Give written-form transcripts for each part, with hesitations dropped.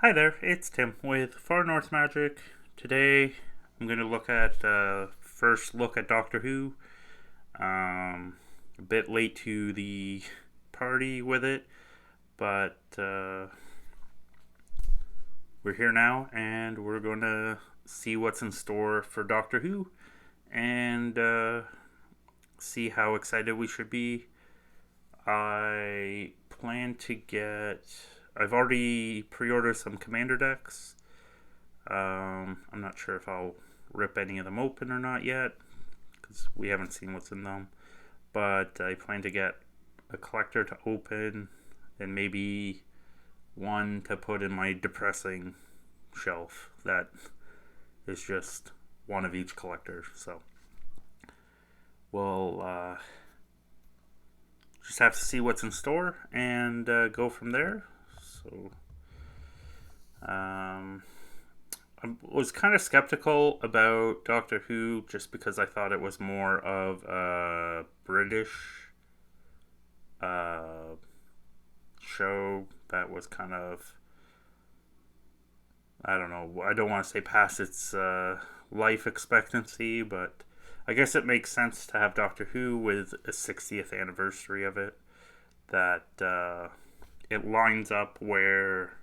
Hi there, it's Tim with Far North Magic. Today I'm going to look at first look at Doctor Who. A bit late to the party with it, but we're here now and we're going to see what's in store for Doctor Who and see how excited we should be. I plan to get. I've already pre-ordered some commander decks. I'm not sure if I'll rip any of them open or not yet because we haven't seen what's in them. But I plan to get a collector to open and maybe one to put in my depressing shelf that is just one of each collector. So we'll just have to see what's in store and go from there. So I was kind of skeptical about Doctor Who just because I thought it was more of a British uh, show that was kind of, I don't know, I don't want to say past its life expectancy, but I guess it makes sense to have Doctor Who with a 60th anniversary of it. That it lines up where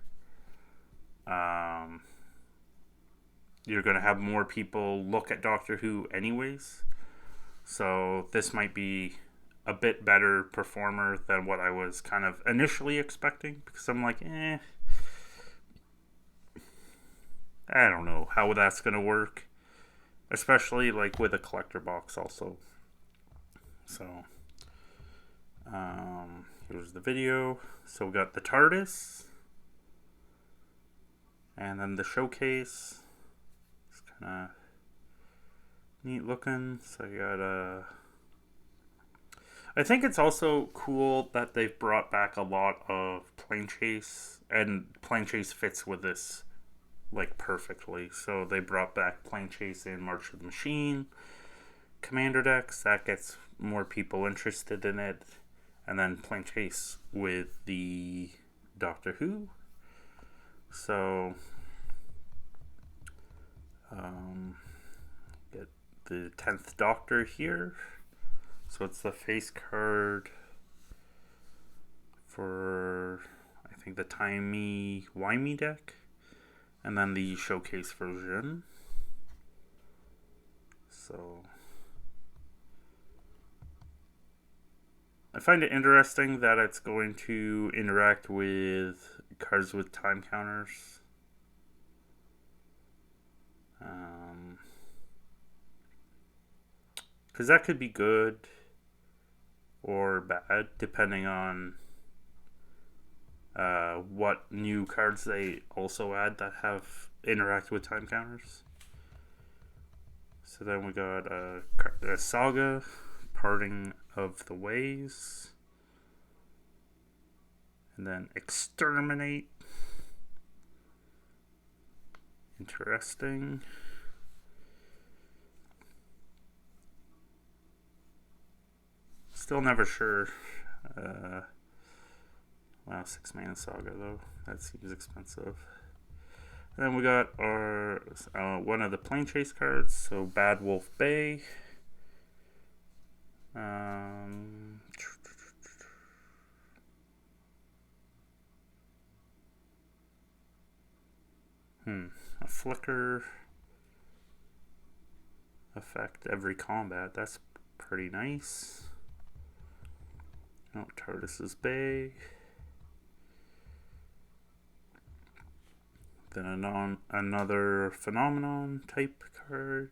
um, you're going to have more people look at Doctor Who anyways. So this might be a bit better performer than what I was kind of initially expecting because I'm like, I don't know how that's going to work, especially like with a collector box also. So here's the video. So we got the TARDIS and then the showcase. It's kind of neat looking. So you got I think it's also cool that they've brought back a lot of Plane Chase, and Plane Chase fits with this like perfectly. So they brought back Plane Chase in March of the Machine, Commander decks. That gets more people interested in it, and then Plane Chase with the Doctor Who. So get the 10th Doctor here. So it's the face card for, I think, the Timey-Wimey deck. And then the showcase version. So I find it interesting that it's going to interact with cards with time counters. Because that could be good or bad depending on what new cards they also add that have interact with time counters. So then we got a Saga, Parting of the Ways, and then Exterminate. Interesting. Still never sure. Wow, 6-mana Saga though. That seems expensive. And then we got our one of the Plane Chase cards. So Bad Wolf Bay. A flicker effect every combat. That's pretty nice. Oh, TARDIS's Bay. Then another Phenomenon type card.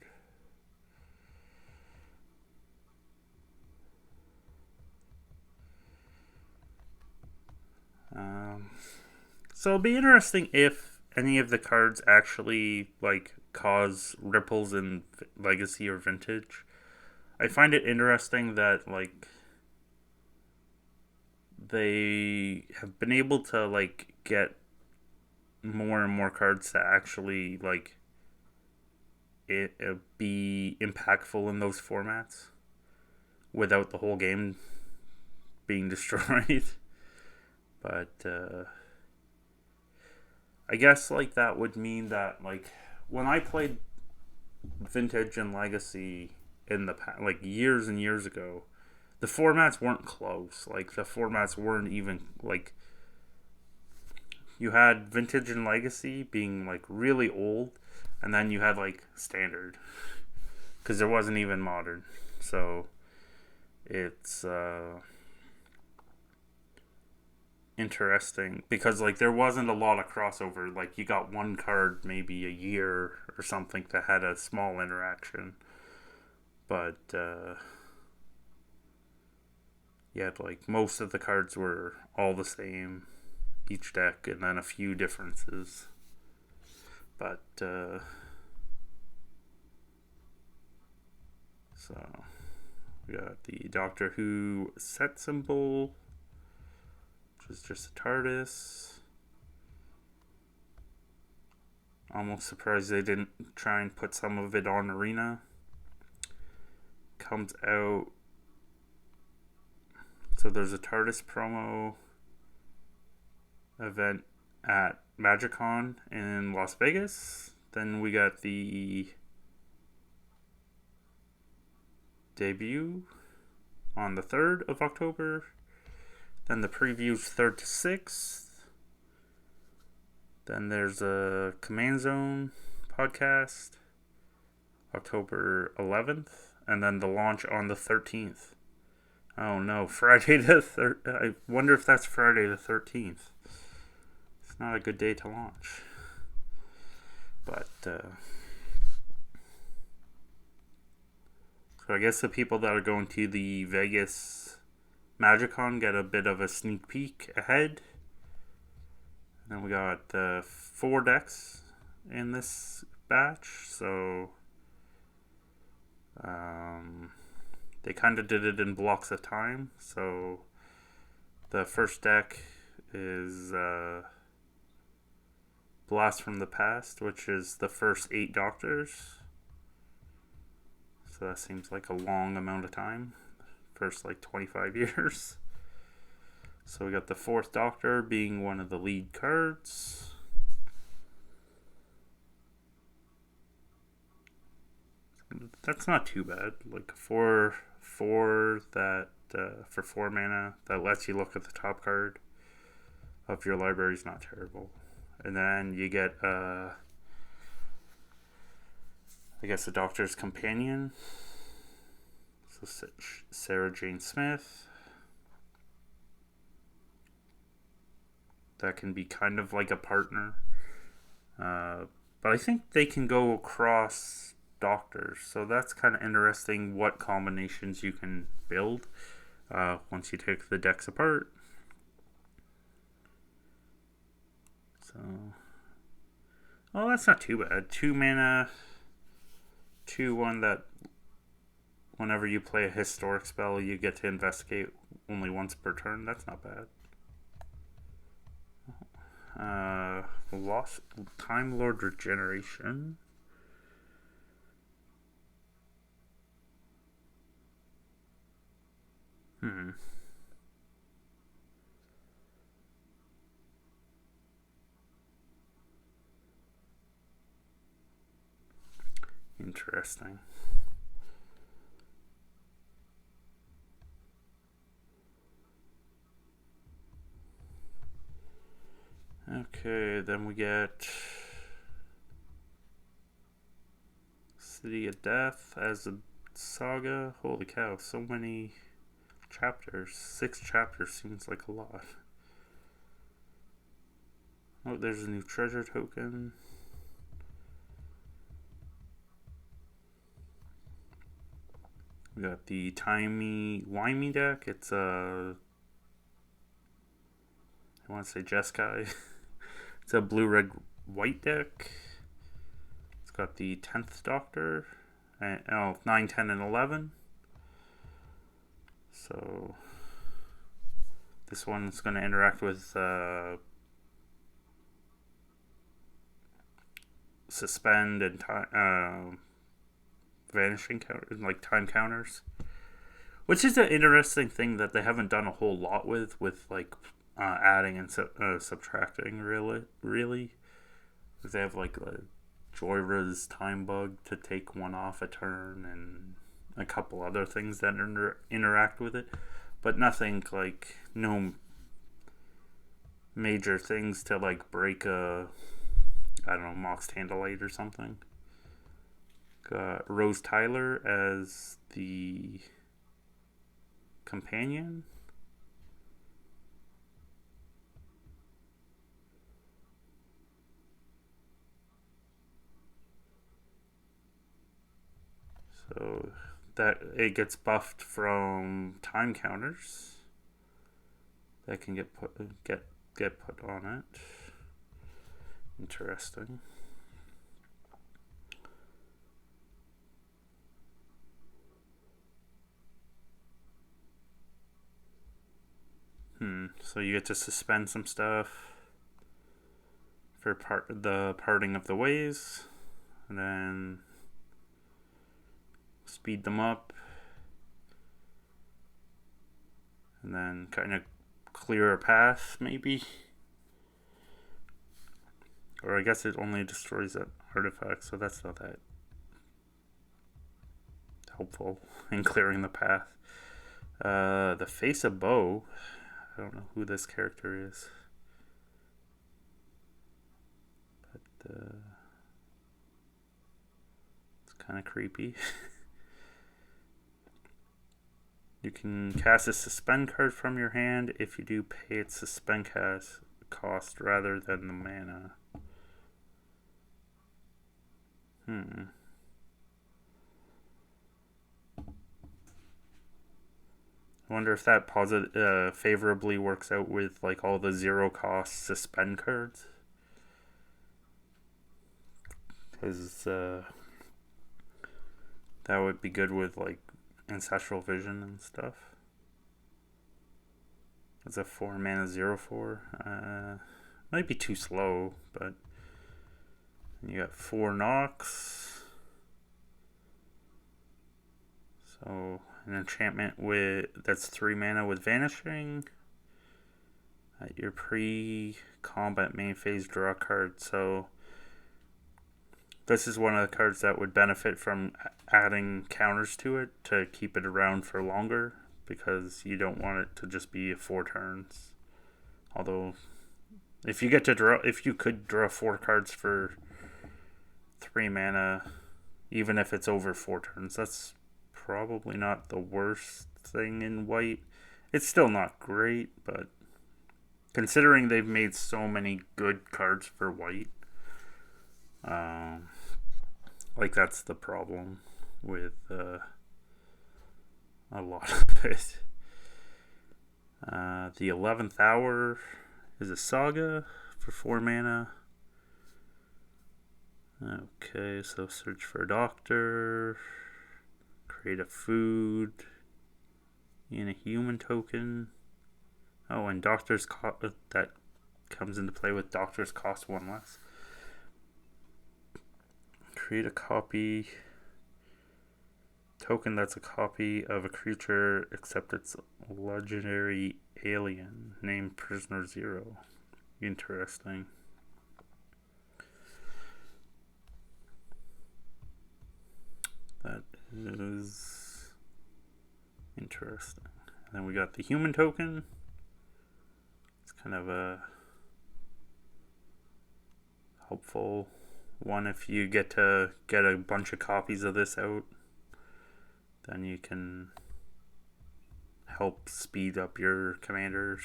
So it'll be interesting if any of the cards actually like cause ripples in Legacy or Vintage. I find it interesting that like they have been able to like get more and more cards to actually like it be impactful in those formats without the whole game being destroyed. But I guess like that would mean that like when I played Vintage and Legacy in the past, like years and years ago, the formats weren't close. Like the formats weren't even like you had Vintage and Legacy being like really old, and then you had like Standard because there wasn't even Modern. So it's interesting because like there wasn't a lot of crossover. Like you got one card maybe a year or something that had a small interaction, but yeah, like most of the cards were all the same each deck, and then a few differences. But so we got the Doctor Who set symbol, which is just a TARDIS. Almost surprised they didn't try and put some of it on Arena. Comes out. So there's a TARDIS promo event at MagicCon in Las Vegas. Then we got the debut on the 3rd of October. Then the previews 3rd to 6th. Then there's a Command Zone podcast October 11th. And then the launch on the 13th. Oh no, Friday the 3rd. I wonder if that's Friday the 13th. It's not a good day to launch. But, so I guess the people that are going to the Vegas MagicCon get a bit of a sneak peek ahead. And then we got 4 decks in this batch. So, they kind of did it in blocks of time. So, the first deck is Blast from the Past, which is the first 8 Doctors. So that seems like a long amount of time. First, like 25 years. So we got the 4th Doctor being one of the lead cards. That's not too bad. Like 4 that for 4 mana that lets you look at the top card of your library is not terrible. And then you get I guess the Doctor's Companion. So Sarah Jane Smith. That can be kind of like a partner. But I think they can go across Doctors. So that's kind of interesting what combinations you can build once you take the decks apart. So, oh, that's not too bad. 2 mana, 2/1 that whenever you play a historic spell, you get to investigate only once per turn. That's not bad. Lost Time Lord Regeneration. Interesting. Okay, then we get City of Death as a saga. Holy cow, so many chapters. 6 chapters seems like a lot. Oh, there's a new treasure token. We got the Timey-Wimey deck. It's I want to say Jeskai. It's a blue-red-white deck. It's got the 10th Doctor. 9, 10, and 11. So this one's going to interact with Suspend and Vanishing counters, like time counters. Which is an interesting thing that they haven't done a whole lot with like adding and subtracting, really. Because they have like a Joyra's time bug to take one off a turn and a couple other things that interact with it. But nothing like, no major things to like break a, I don't know, Mox Tandalite or something. Got Rose Tyler as the companion. So that it gets buffed from time counters that can get put on it. Interesting. So you get to suspend some stuff for the parting of the ways, and then speed them up, and then kind of clear a path, maybe. Or I guess it only destroys that artifact, so that's not that helpful in clearing the path. The Face of Bow. I don't know who this character is. But it's kind of creepy. You can cast a suspend card from your hand. If you do, pay its suspend cost rather than the mana. I wonder if that favorably works out with like all the zero cost suspend cards. Because that would be good with like Ancestral Vision and stuff. It's a 4 mana 0/4. Might be too slow, but you got 4 Nox. So an enchantment that's 3 mana with Vanishing. At your pre-combat main phase, draw a card. So this is one of the cards that would benefit from adding counters to it to keep it around for longer, because you don't want it to just be 4 turns. Although, if you could draw 4 cards for 3 mana, even if it's over 4 turns, that's probably not the worst thing in white. It's still not great, but considering they've made so many good cards for white, like that's the problem with a lot of it. The 11th Hour is a saga for 4 mana. Okay, so search for a doctor, create a food, and a human token. Oh, and doctors that comes into play with doctors cost 1 less. Create a copy token that's a copy of a creature except it's legendary alien named Prisoner Zero. Interesting. That is interesting. And then we got the human token. It's kind of a helpful one if you get to get a bunch of copies of this out. Then you can help speed up your commanders.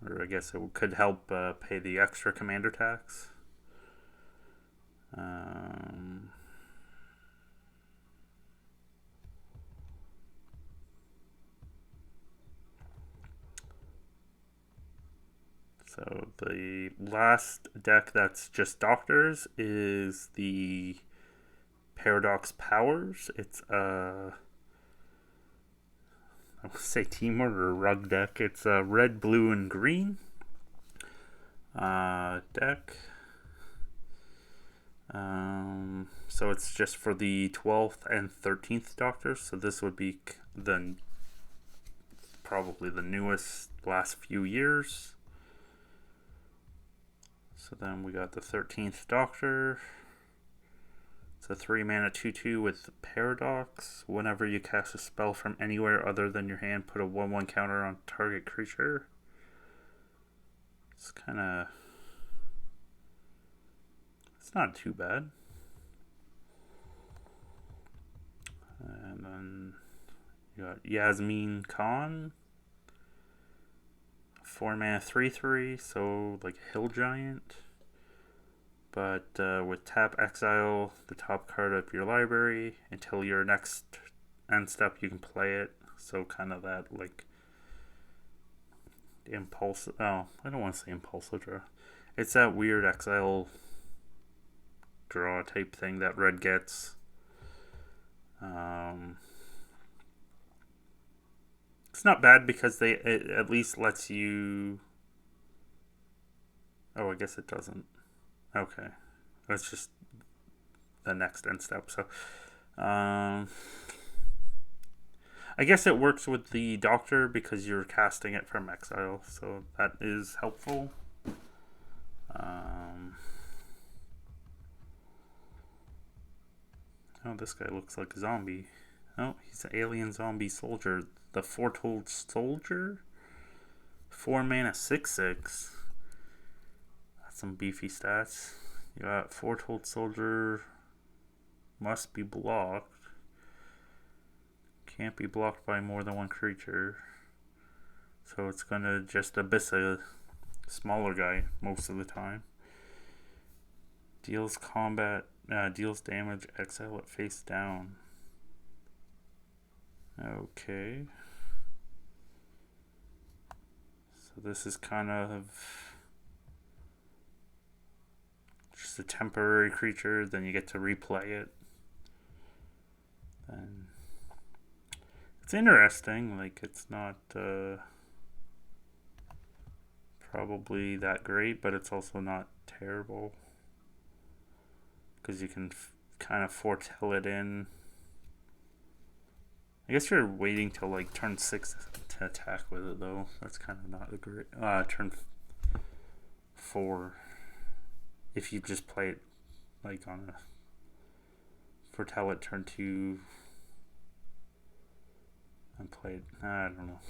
Or I guess it could help pay the extra commander tax. So the last deck that's just doctors is the Paradox Powers. It's I would say team order rug deck. It's a red, blue, and green deck. So it's just for the 12th and 13th Doctors. So this would be probably the newest last few years. So then we got the 13th Doctor. It's a 3-mana 2/2 with Paradox. Whenever you cast a spell from anywhere other than your hand, put a 1/1 counter on target creature. It's kind of... It's not too bad. And then you got Yasmin Khan. 4-mana 3/3, so like a Hill Giant. But with tap, exile the top card of your library until your next end step. You can play it. So kind of that like impulse. Oh, I don't want to say impulsive draw. It's that weird exile draw type thing that red gets. It's not bad because it at least lets you. Oh, I guess it doesn't. Okay, that's just the next end step. So, I guess it works with the Doctor because you're casting it from exile, so that is helpful. Oh, this guy looks like a zombie. Oh, he's an alien zombie soldier. The Foretold Soldier. 4-mana 6/6. That's some beefy stats. You got Foretold Soldier. Must be blocked. Can't be blocked by more than one creature. So it's gonna just abyss a smaller guy most of the time. Deals deals damage, exile it face down. Okay. So this is kind of just a temporary creature, then you get to replay it. And it's interesting, like it's not probably that great, but it's also not terrible. Because you can kind of foretell it in. I guess you're waiting till like turn 6 to attack with it, though. That's kind of not a great. Turn 4. If you just play it like on a. Foretell it turn 2. And play it. I don't know.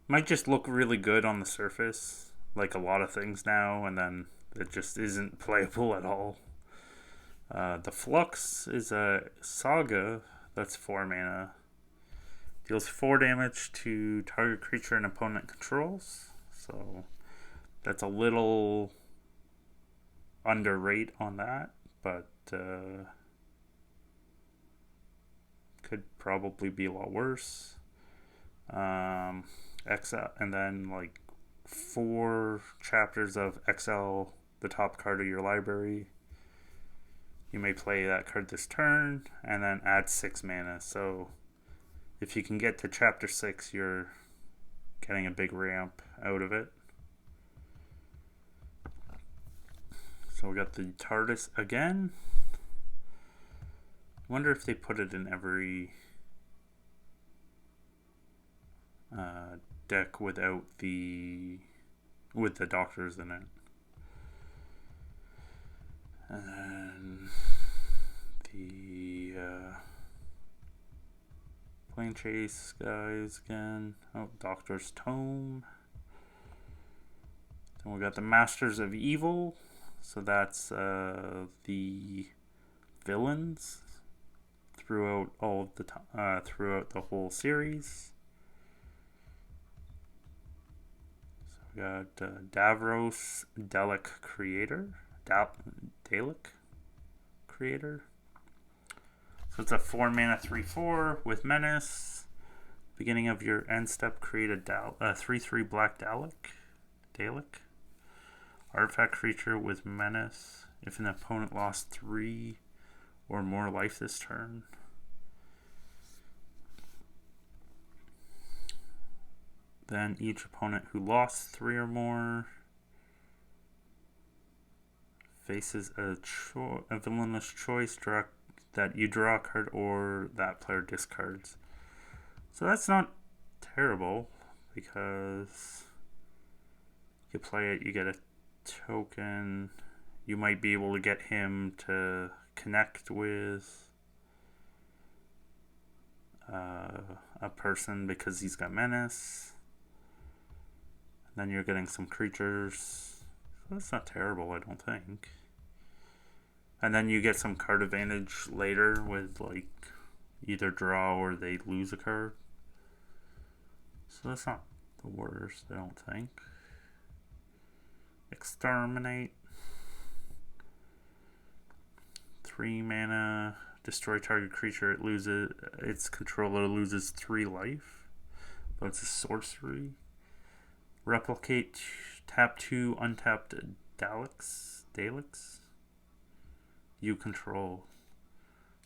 Might just look really good on the surface, like a lot of things now, and then it just isn't playable at all. The Flux is a Saga that's 4 mana. Deals 4 damage to target creature an opponent controls. So that's a little underrate on that, but could probably be a lot worse. Exile, and then like 4 chapters of exile the top card of your library. You may play that card this turn and then add 6 mana. So if you can get to chapter 6, you're getting a big ramp out of it. So we got the TARDIS again. Wonder if they put it in every deck with the Doctors in it. And then the Plane Chase guys again. Oh, Doctor's Tome. Then we got the Masters of Evil. So that's the villains throughout all of the throughout the whole series. So we got Davros Dalek Creator. Dalek Creator. So it's a 4-mana 3/4 with Menace. Beginning of your end step, create a 3/3 black Dalek. Artifact creature with Menace. If an opponent lost 3 or more life this turn. Then each opponent who lost 3 or more faces a villainous choice that you draw a card or that player discards. So that's not terrible because You play it, you get a token. You might be able to get him to connect with a person because he's got menace. And then you're getting some creatures. So that's not terrible, I don't think. And then you get some card advantage later with like either draw or they lose a card. So that's not the worst, I don't think. Exterminate. 3 mana. Destroy target creature. It loses. Its controller loses 3 life. But it's a sorcery. Replicate. Tap 2 untapped Daleks. You control.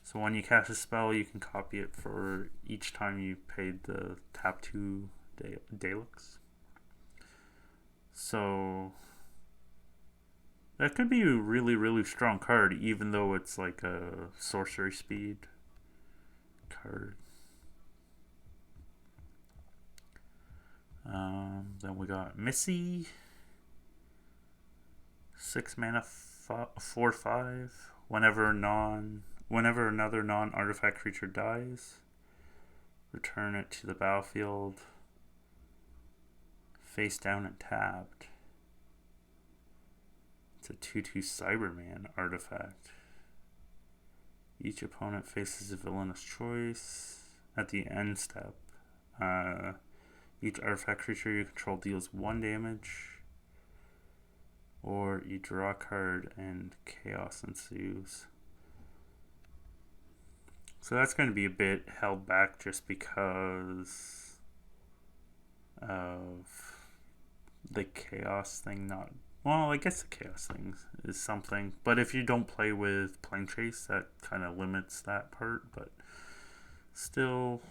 So when you cast a spell, you can copy it for each time you paid the tap 2 Daleks. So that could be a really, really strong card, even though it's like a sorcery speed card. Then we got Missy. 6 mana, 4/5. Whenever another non-artifact creature dies, return it to the battlefield, face down and tapped. It's a 2/2 Cyberman artifact. Each opponent faces a villainous choice. At the end step, each artifact creature you control deals 1 damage, or you draw a card and chaos ensues. So that's going to be a bit held back just because of the chaos thing. I guess the chaos thing is something, but if you don't play with Plane Chase, that kind of limits that part. But still,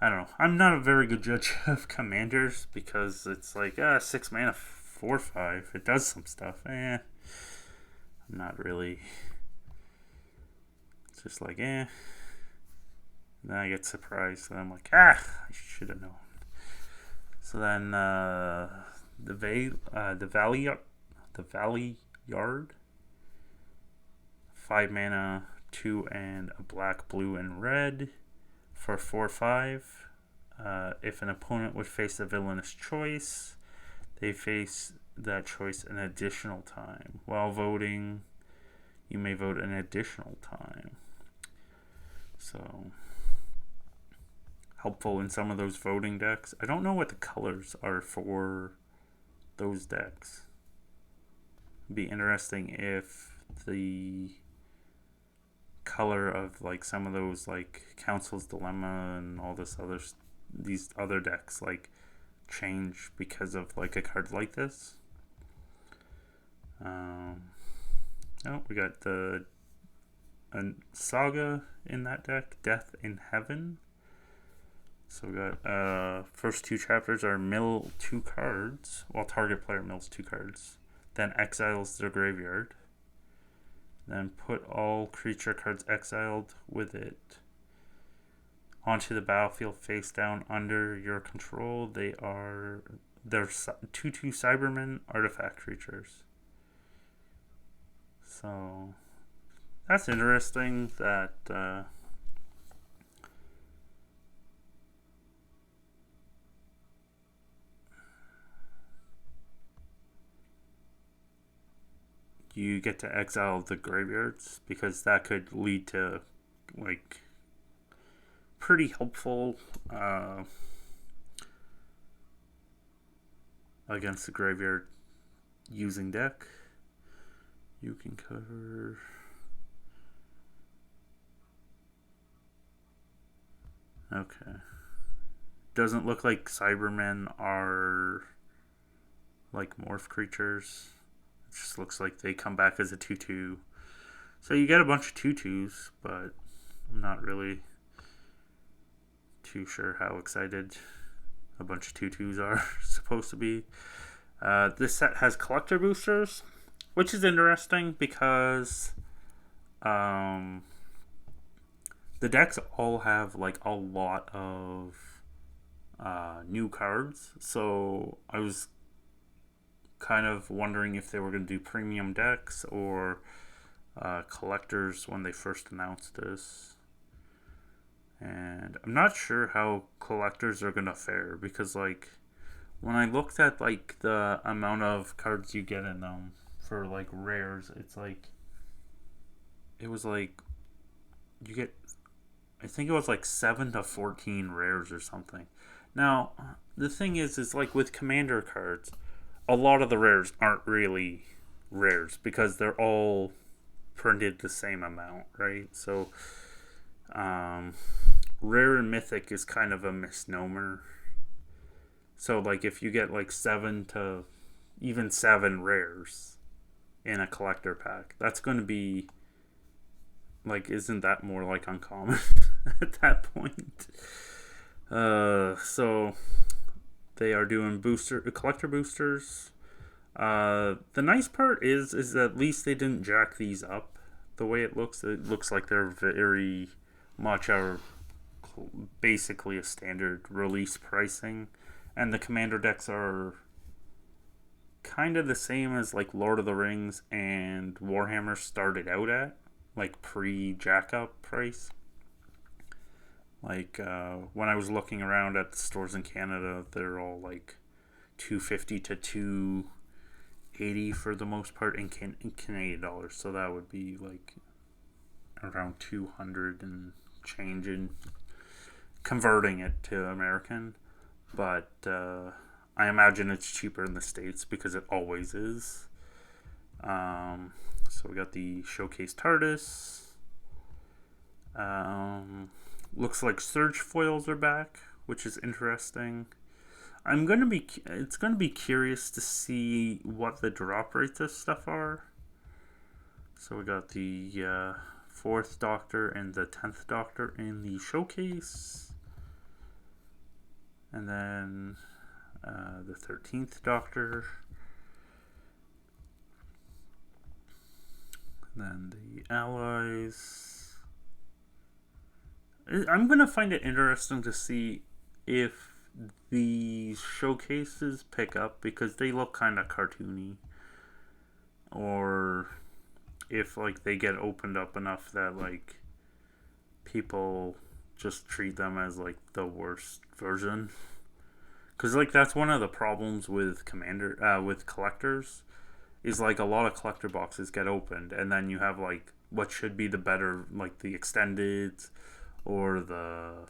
I don't know. I'm not a very good judge of commanders because it's like 6 mana, 4/5. It does some stuff. I'm not really. It's just like And then I get surprised, and I'm like, I should have known. So then the Valley Yard, 5 mana, 2 and a black, blue, and red for 4/5. If an opponent would face a villainous choice, they face that choice an additional time. While voting, you may vote an additional time. So helpful in some of those voting decks. I don't know what the colors are for those decks. It'd be interesting if the color of like some of those like Council's Dilemma and all these other decks like change because of like a card like this. We got the Saga in that deck, Death in Heaven. So we got first 2 chapters are mill 2 cards, while target player mills 2 cards, then exiles their graveyard, then put all creature cards exiled with it onto the battlefield face down under your control. They're 2/2 Cybermen artifact creatures. So that's interesting that you get to exile the graveyards, because that could lead to like pretty helpful against the graveyard using deck. You can cover. Okay. Doesn't look like Cybermen are like morph creatures. It just looks like they come back as a 2/2. So you get a bunch of 2/2s, but I'm not really too sure how excited a bunch of 2/2s are supposed to be. This set has collector boosters, which is interesting because the decks all have like a lot of new cards. So I was kind of wondering if they were going to do premium decks or collectors when they first announced this. And I'm not sure how collectors are going to fare because, like, when I looked at, like, the amount of cards you get in them for, like, rares, it's like, it was like, you get, I think it was like 7 to 14 rares or something. Now, the thing is like with commander cards, a lot of the rares aren't really rares because they're all printed the same amount, right? So, um, rare and mythic is kind of a misnomer. So, like, if you get like 7 to even 7 rares in a collector pack, that's going to be like, isn't that more like uncommon at that point? So they are doing collector boosters. The nice part is at least they didn't jack these up. The way it looks like they're very much our basically a standard release pricing, and the commander decks are kind of the same as like Lord of the Rings and Warhammer started out at, like pre jack up price. Like when I was looking around at the stores in Canada, they're all like 250 to 280 for the most part in Canadian dollars. So that would be like around 200 and change in converting it to American. But I imagine it's cheaper in the States because it always is. So we got the Showcase TARDIS. Looks like Surge foils are back, which is interesting. It's gonna be curious to see what the drop rates of stuff are. So we got the 4th Doctor and the 10th Doctor in the Showcase, and then the 13th Doctor, and then the Allies. I'm gonna find it interesting to see if the showcases pick up because they look kind of cartoony, or if like they get opened up enough that like people just treat them as like the worst version. Because like that's one of the problems with with collectors is like a lot of collector boxes get opened and then you have like what should be the better, like the extended or the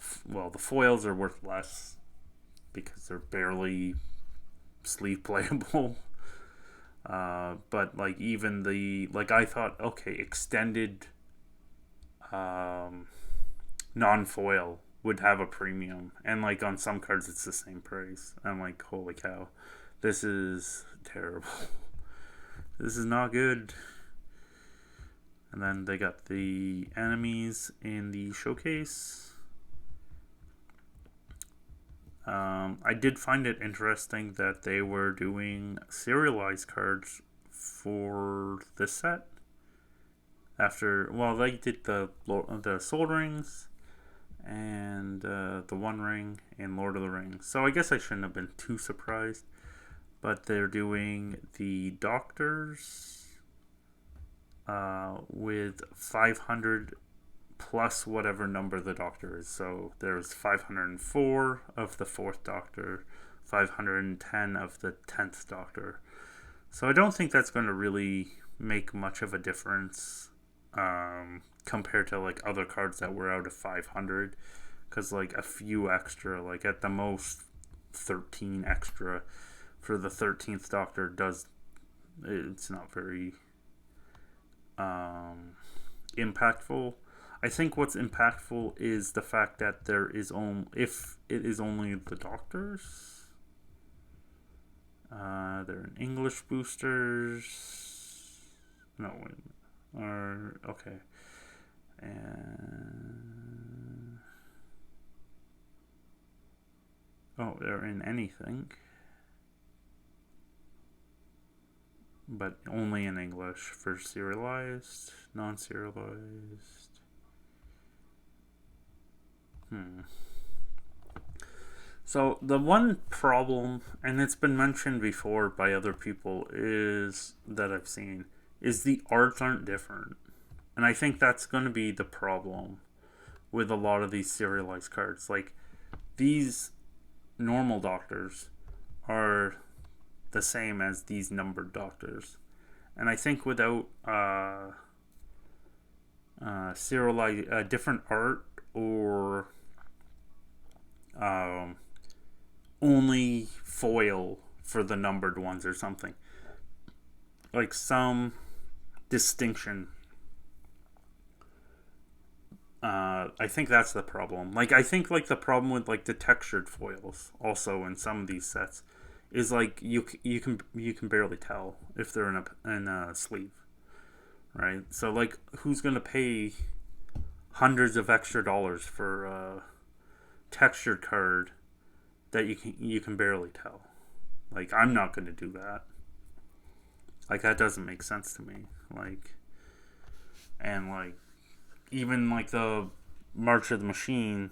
foils are worth less because they're barely sleeve playable. But like even I thought, okay, extended non-foil would have a premium, and like on some cards it's the same price. I'm like, holy cow, this is terrible. This is not good. And then they got the enemies in the showcase. I did find it interesting that they were doing serialized cards for this set. They did the Soul Rings and the One Ring in Lord of the Rings. So I guess I shouldn't have been too surprised. But they're doing the Doctors with 500 plus whatever number the Doctor is. So there's 504 of the 4th Doctor, 510 of the 10th Doctor. So I don't think that's going to really make much of a difference compared to like other cards that were out of 500. Because like a few extra, like at the most 13 extra for the 13th Doctor it's not very impactful. I think what's impactful is the fact that if it is only the Doctors. They're in English boosters. No, wait a minute. Okay. And they're in anything, but only in English for serialized, non-serialized. So the one problem, and it's been mentioned before by other people, is that I've seen is the arts aren't different, and I think that's going to be the problem with a lot of these serialized cards. Like these normal doctors are the same as these numbered doctors, and I think without serialized different art or um, only foil for the numbered ones or something, like some distinction. I think that's the problem. Like I think like the problem with like the textured foils also in some of these sets is like you can barely tell if they're in a sleeve, right? So like who's gonna pay hundreds of extra dollars for a textured card that you can barely tell? Like I'm not gonna do that. Like that doesn't make sense to me. Like and like even like the March of the Machine,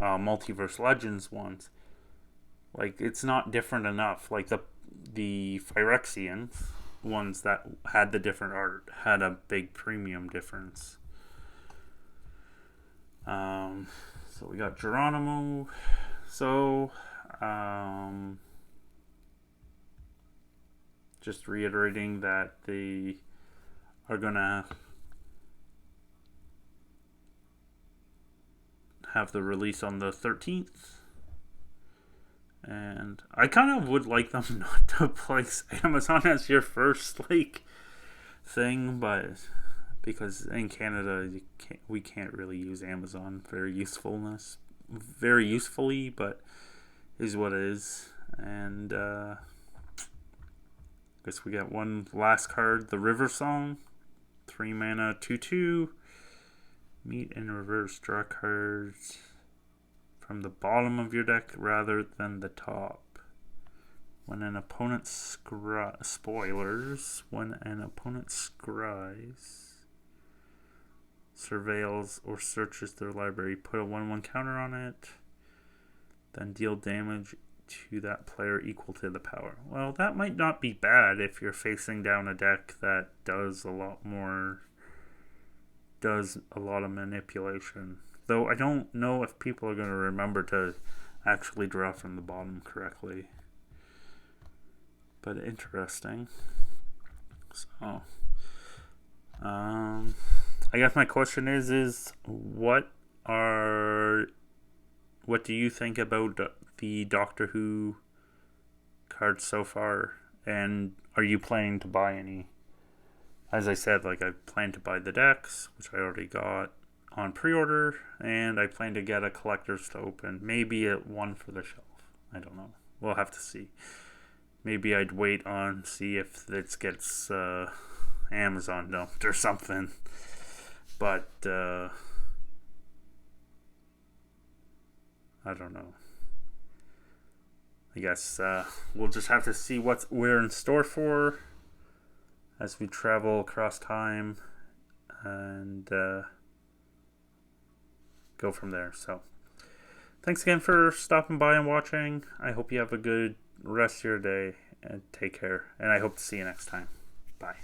Multiverse Legends ones, like it's not different enough. Like the Phyrexians ones that had the different art had a big premium difference. So we got Geronimo. So just reiterating that they are gonna have the release on the 13th. And I kind of would like them not to place Amazon as your first like thing, but because in Canada we can't really use Amazon very usefully, but is what it is. And I guess we got one last card, the River Song, 3 mana, 2/2. Meet and reverse, draw cards from the bottom of your deck rather than the top. When an opponent spoilers, when an opponent scries, surveils, or searches their library, put a 1/1 counter on it, then deal damage to that player equal to the power. Well, that might not be bad if you're facing down a deck that does a lot of manipulation. Though I don't know if people are going to remember to actually draw from the bottom correctly. But interesting. So, I guess my question is what do you think about the Doctor Who cards so far? And are you planning to buy any? As I said, like I plan to buy the decks, which I already got on pre-order, and I plan to get a collector's to open. Maybe one for the shelf. I don't know. We'll have to see. Maybe I'd wait on see if this gets Amazon dumped or something. But I don't know. I guess we'll just have to see what we're in store for as we travel across time and go from there. So thanks again for stopping by and watching. I hope you have a good rest of your day and take care, and I hope to see you next time. Bye.